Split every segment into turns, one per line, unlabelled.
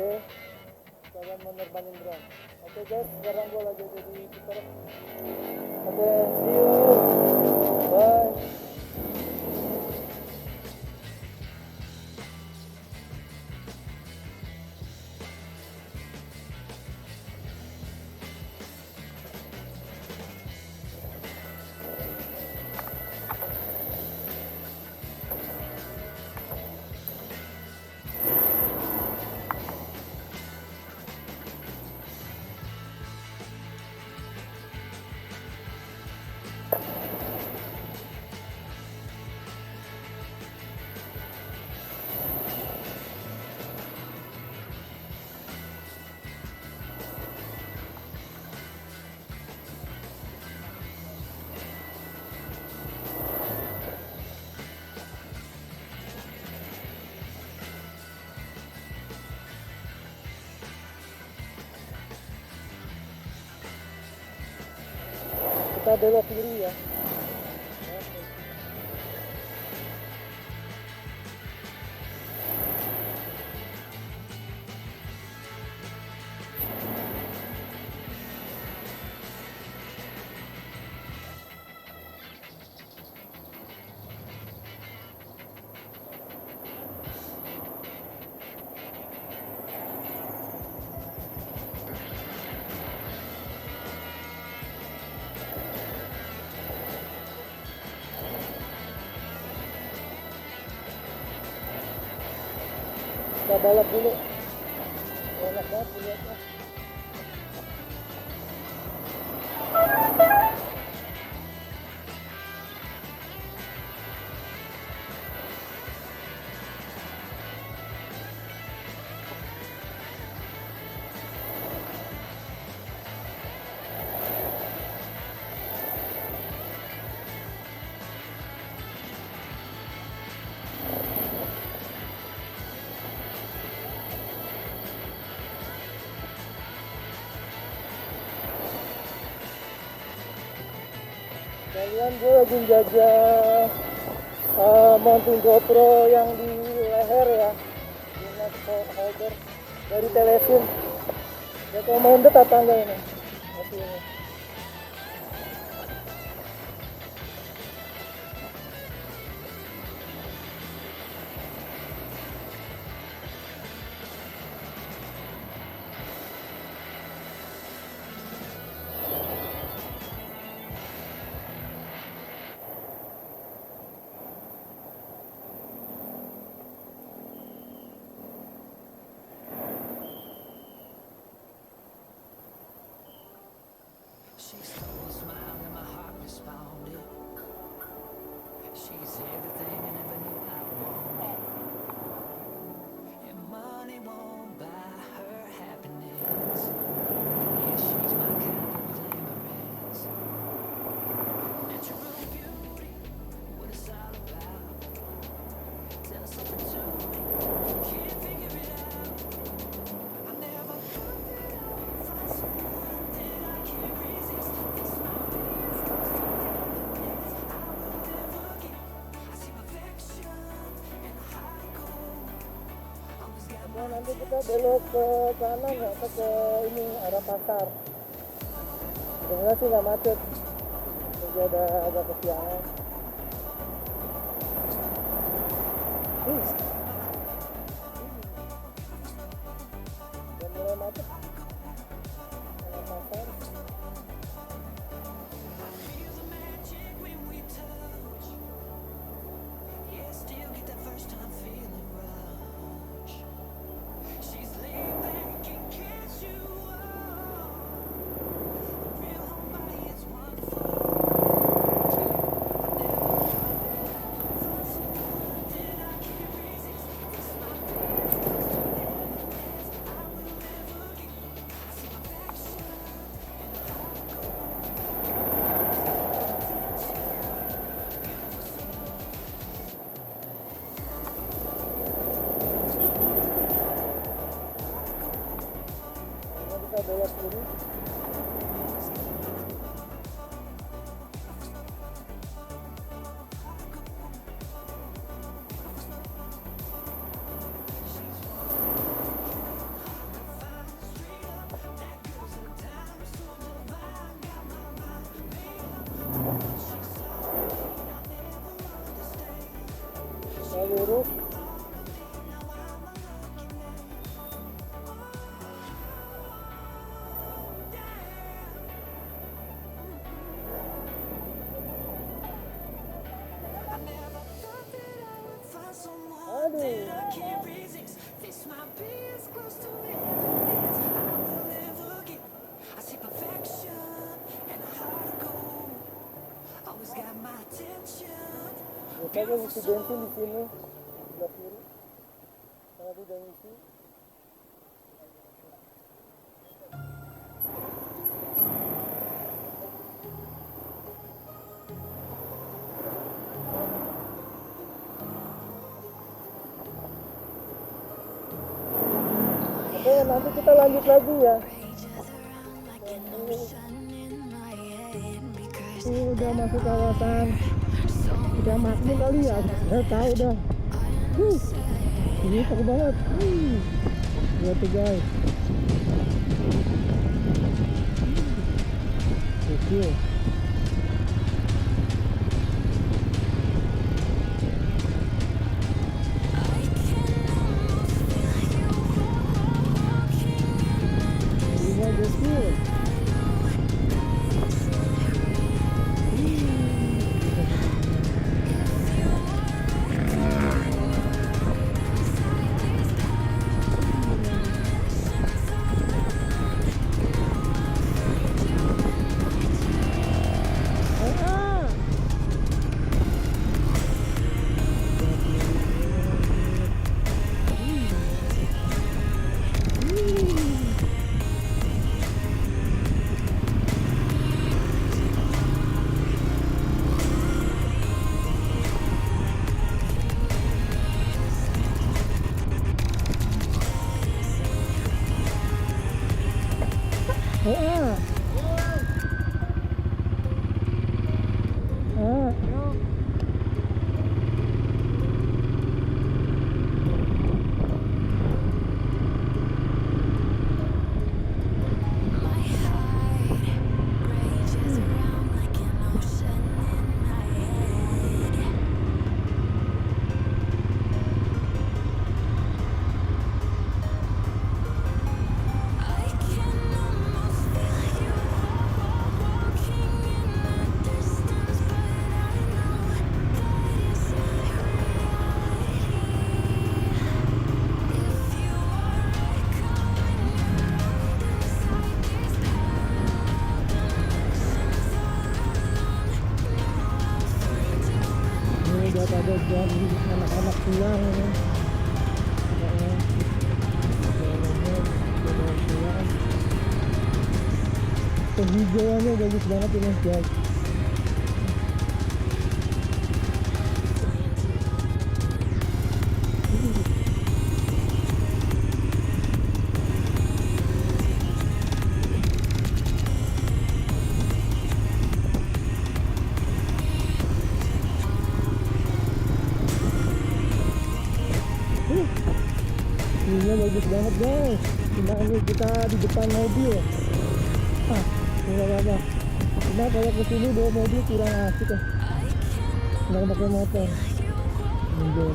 Oke, kalian mau nerbangin drone. Oke guys, sekarang gue lagi jadi keeper. Oke, see you. Bye. Kita belok kiri ya. Kita balap dulu. Enak banget lihatnya. Kalian gue lagi jajah mounting GoPro yang di leher ya, di neck holder dari Telesin. Recommended apa enggak ini? Masih ini.
She stole a smile and my heart responded. She's everything I never knew I wanted. And money won't buy her happiness. Yeah, she's my kind of glamorous. Natural beauty, what it's all about. Tell something to me, can't figure it out. I never thought that I would find someone that I can't resist. This might be the first time I will never get. I see perfection and a high goal. Always got
Nah, nanti kita belok ke kanan ya, ke ini arah pasar. Sebenarnya sih nggak macet, jadi ada agak kesiangan. Udah mulai macet. Arah pasar.
feel the magic when we touch. Yeah, still get that first time feeling rush. She's laid back and catch you up. Real homebody is wonderful. I never thought that I would find someone that I can't resist. This might be the first time I will never get. I see perfection and a high goal.
Nah, kita belok kiri. Biasanya ngisi bensin di sini sebelah kiri. Karena udah ngisi. Oke, nanti kita lanjut lagi ya. Ini udah masuk kawasan, udah makmur kali ya, saya tahu dah. Ini seru banget. Lihat tuh guys. Oke. Ada jam anak-anak pulang ya. Penghijauannya bagus banget ini guys. View-nya bagus banget guys. Cuma ini kita di depan mobil. Nggak apa-apa. Cuma kalau kesini bawa mobil kurang asik ya. Nggak pakai motor. Enjoy.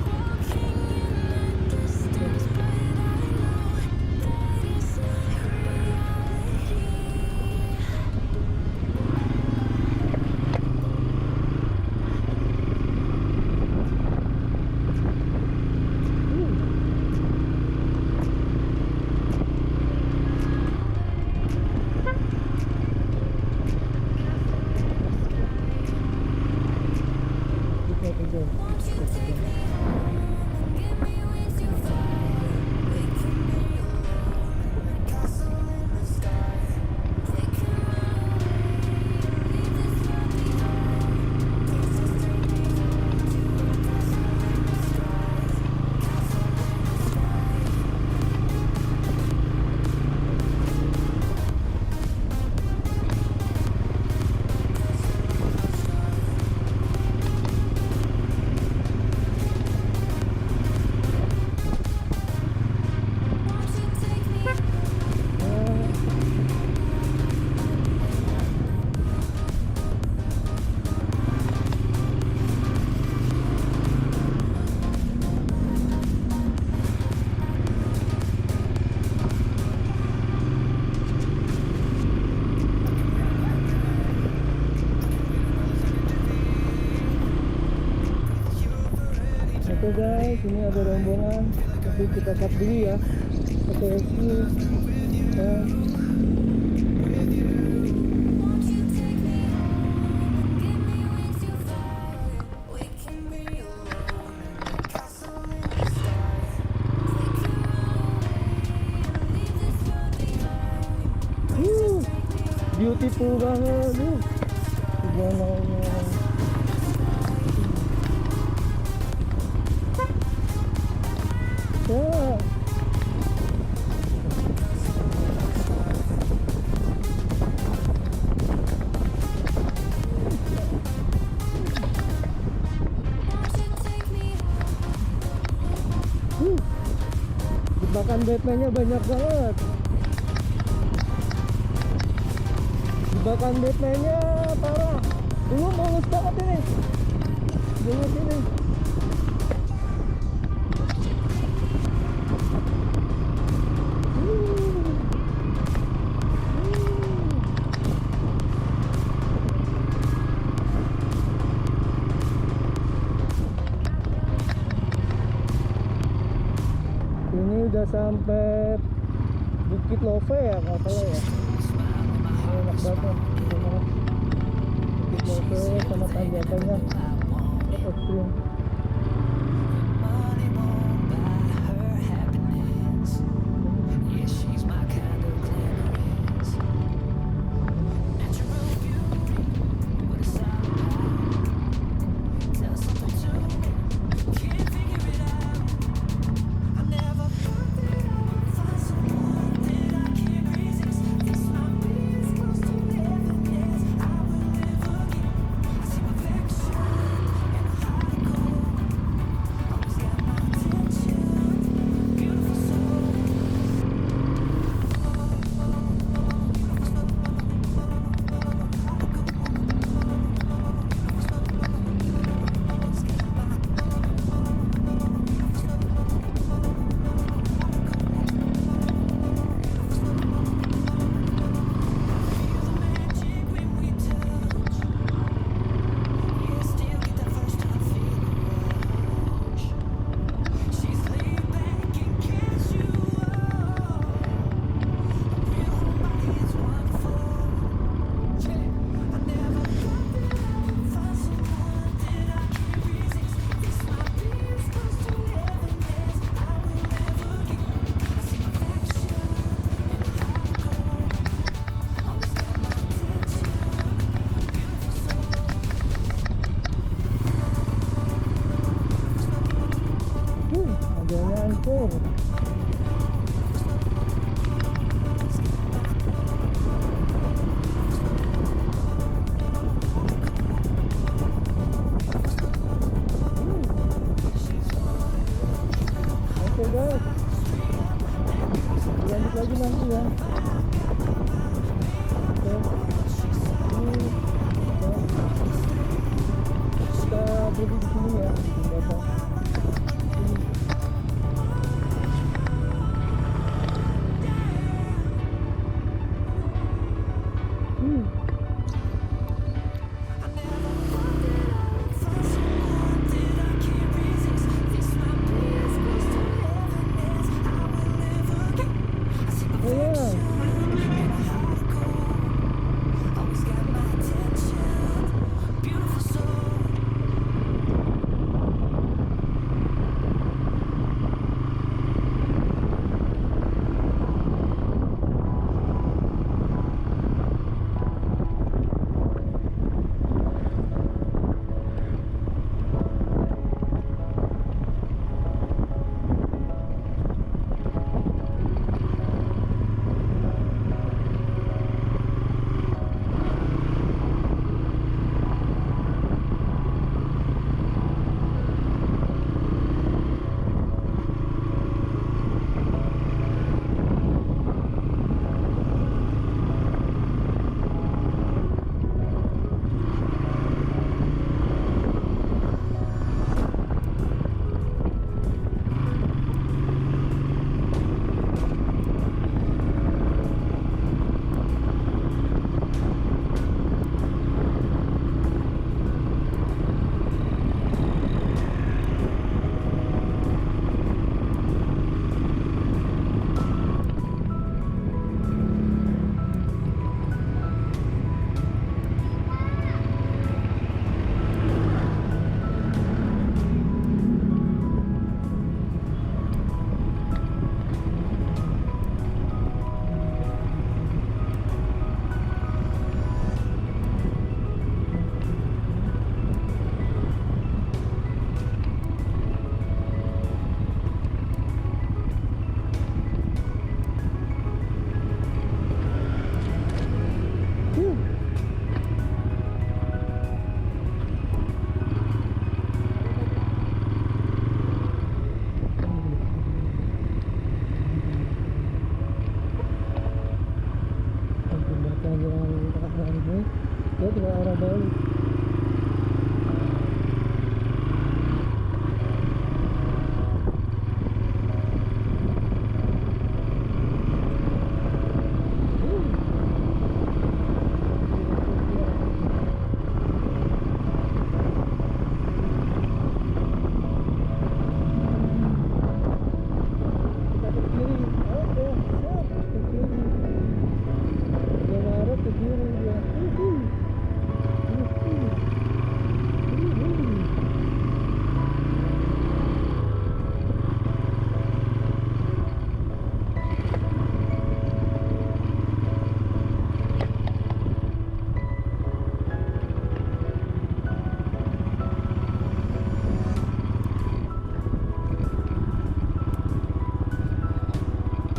Oke guys, ini ada rombongan, tapi kita cut dulu ya. Oke, ya. beautiful banget. Subhanallah. Ya. Jebakan Batman-nya banyak banget. Jebakan Batman-nya parah. Dulu mulus banget ini. Mulus ini. Ini udah sampai Bukit Love ya kalau salah ya. Enak banget. Bukit Love sama tanjakannya ekstrim.
Money won't buy her happiness. Yeah, she's my kind of glamorous. Natural beauty, what it's all about. Tell something to me, can't figure it out. I never thought that I would find someone that I can't resist. This might be as close to heaven as I will ever get. I see perfection in a heart of gold. Always got my attention, beautiful soul. Feel the magic when we touch. Yeah, still get that first time feeling rush. She's laid back and casual. A real homebody is wonderful. Yeah, I never thought that I would find someone that I can't resist. This might be as close to heaven as I will ever get. I see perfection in a heart of gold. Always got my attention, beautiful soul.
Ada ngantur. Oke guys, lanjut lagi nanti ya. Oke. Ini kita berhenti di sini ya. Di belakang.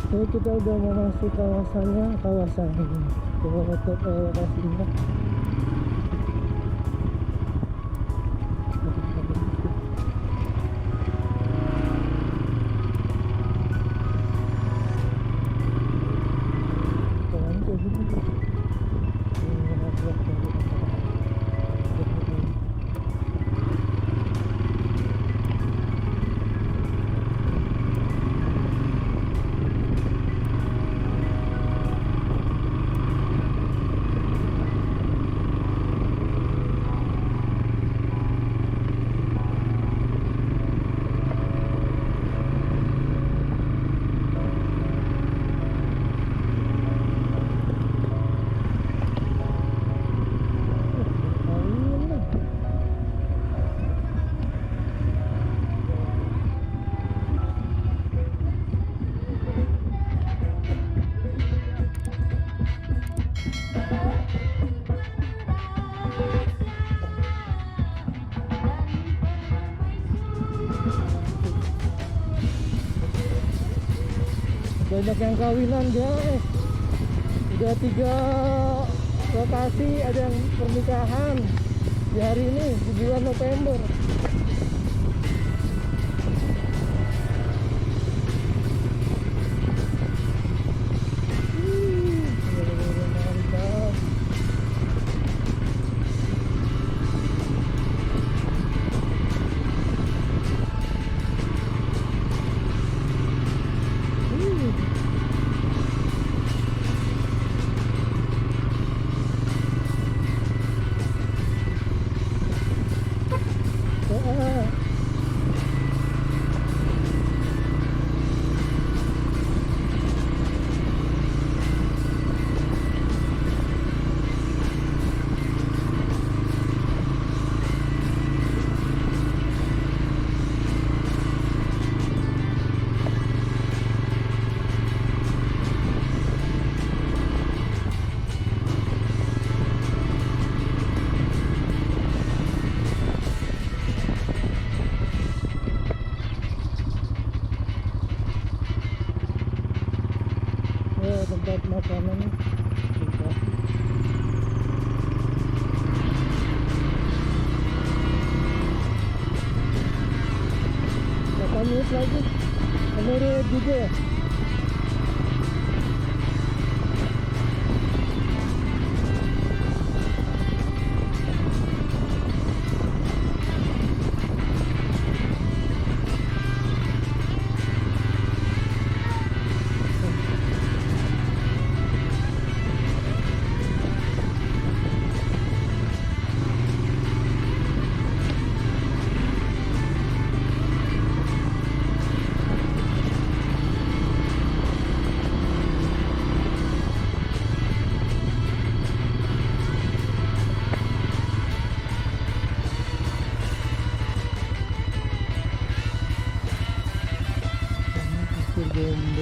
Ini kita udah mau masuk kawasan ke lokasinya. Banyak yang kawinan guys, udah 3 lokasi ada yang pernikahan di hari ini di bulan November. Mantap. Tempat makanan. Berapa menit lagi? Menurut juga ya? Gombong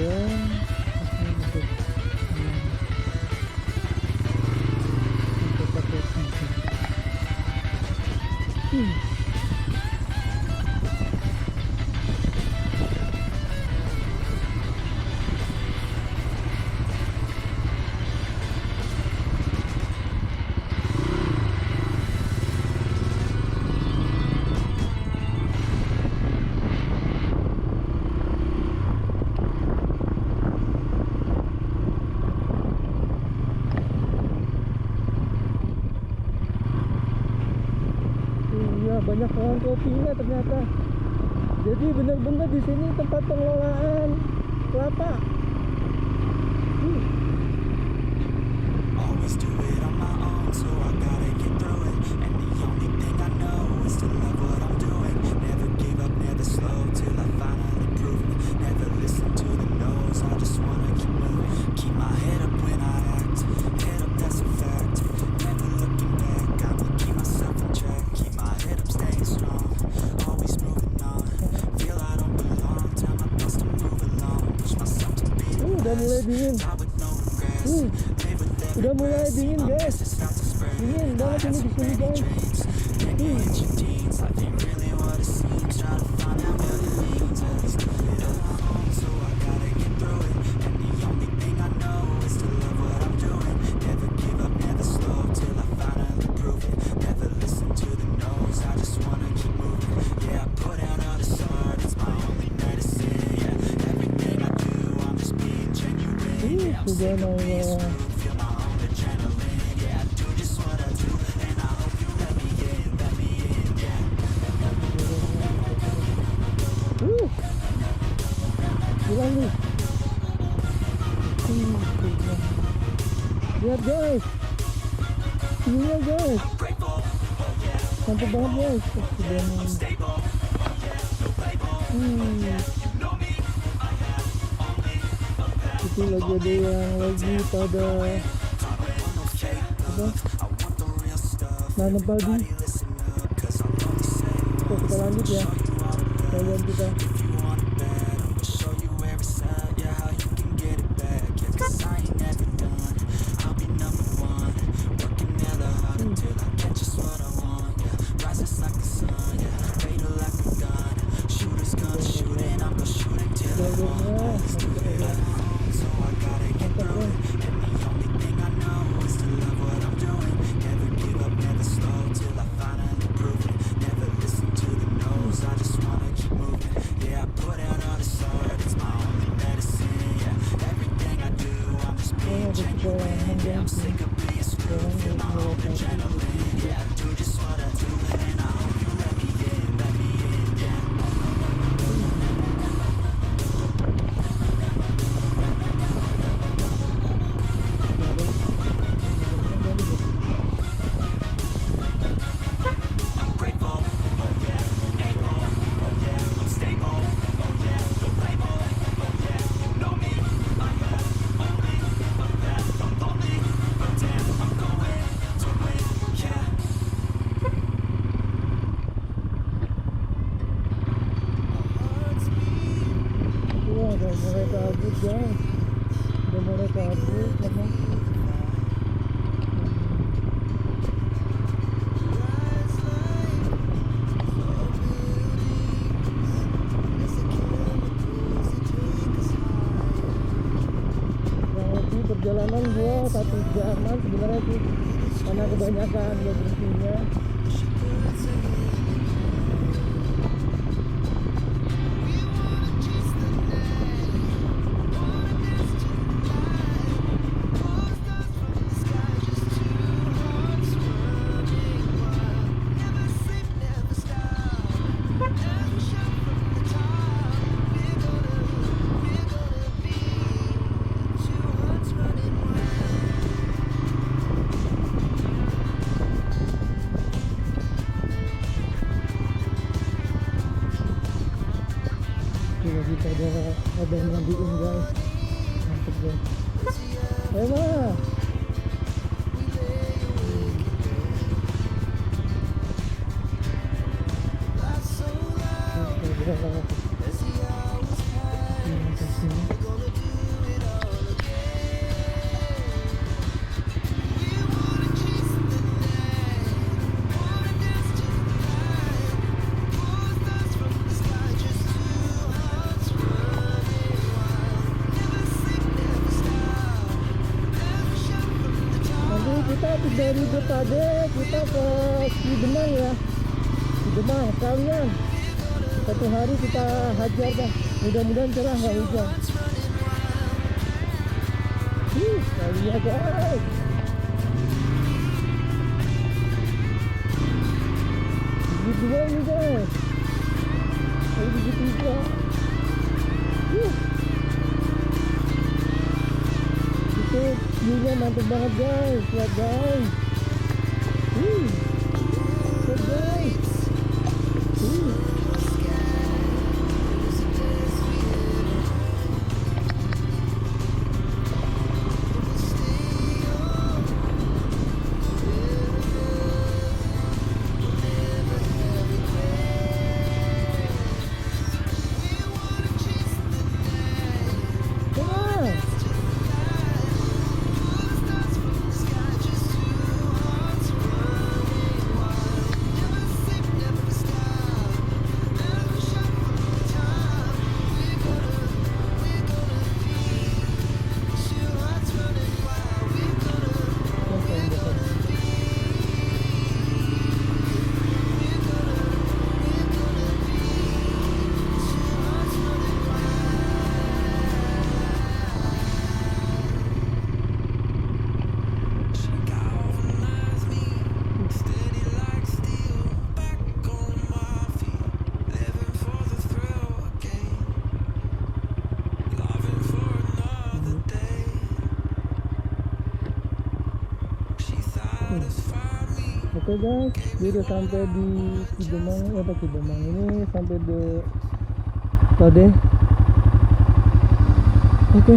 banyak pohon kopinya ternyata. Jadi benar-benar di sini tempat pengelolaan kelapa.
Always do it on my own, so I gotta get through it. And the only thing I know is to love what I'm doing. Never give up, never slow, till I finally prove it. Never listen to the no's, I just wanna keep moving. Keep my head up when I act, head up, that's a fact. Never looking back, I'ma keep myself on track. Keep my head up, staying strong, always moving on. Feel I don't belong, tell my thoughts to move along. Push myself to be the
Udah mulai dingin.
best, with no regrets. Live with every
Udah mulai
breath, see
dingin
my
guys.
message start to spread.
Dingin banget ini di sini guys.
Can you hit your jeans? Life ain't really what it seems. Try to find out what it means. Always do it on my own, so I gotta get through it. And the
subhanallah. Gila nih. Lihat guys, view-nya guys, mantap banget guys. Itu lagi ada yang lagi pada apa? Nanam padi. Oke, kita lanjut ya. Kalian kita. Perjalanan gua 1 jaman sebenarnya sih, karena kebanyakan gua berhentinya. Kita ada mandiin guys, mantep guys. Ayo mah. Kita dari Depade kita ke Cibinong ya, Cibinong kalian 1 hari kita hajar dah, mudah-mudahan cerah nggak hujan. Kalian guys, gigi 2 ini guys, lagi gigi 3. Itu view-nya mantap banget guys, lihat guys. Lihat guys. guys, dia udah sampai di Cibemang, Cibemang ini sampai di Pade. Oke.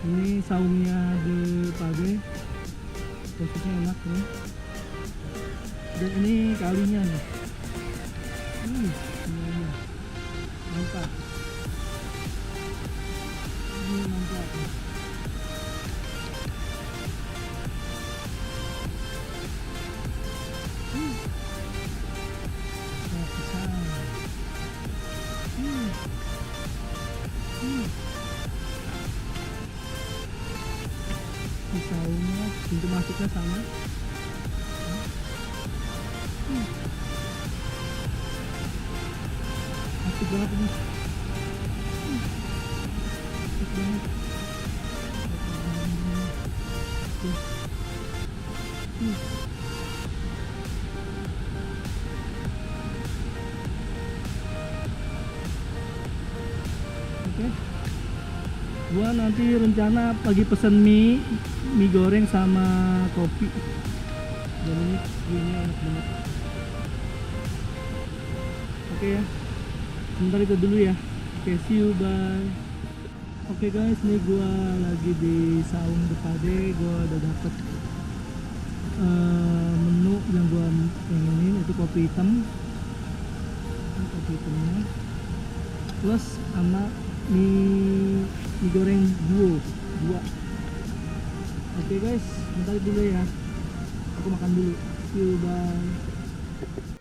Ini saungnya di Pade, posisinya enak nih. Dan ini kalinya nih. Ini mantap. Ini mantap. Pisang. Pisaunya, pintu masuknya sama. Asik banget ini. Asik banget. Oke. Gua nanti rencana pagi pesen mie goreng sama kopi. Dan ini enak banget. Oke ya. Sebentar itu dulu ya. Oke, see you, bye. Oke guys, ini gua lagi di Saung de Pade. Gua udah dapet menu yang gua pengenin, itu kopi hitam. Ini kopi hitamnya. Plus sama mie goreng dua. Oke guys, bentar dulu ya. Aku makan dulu. See you, bye.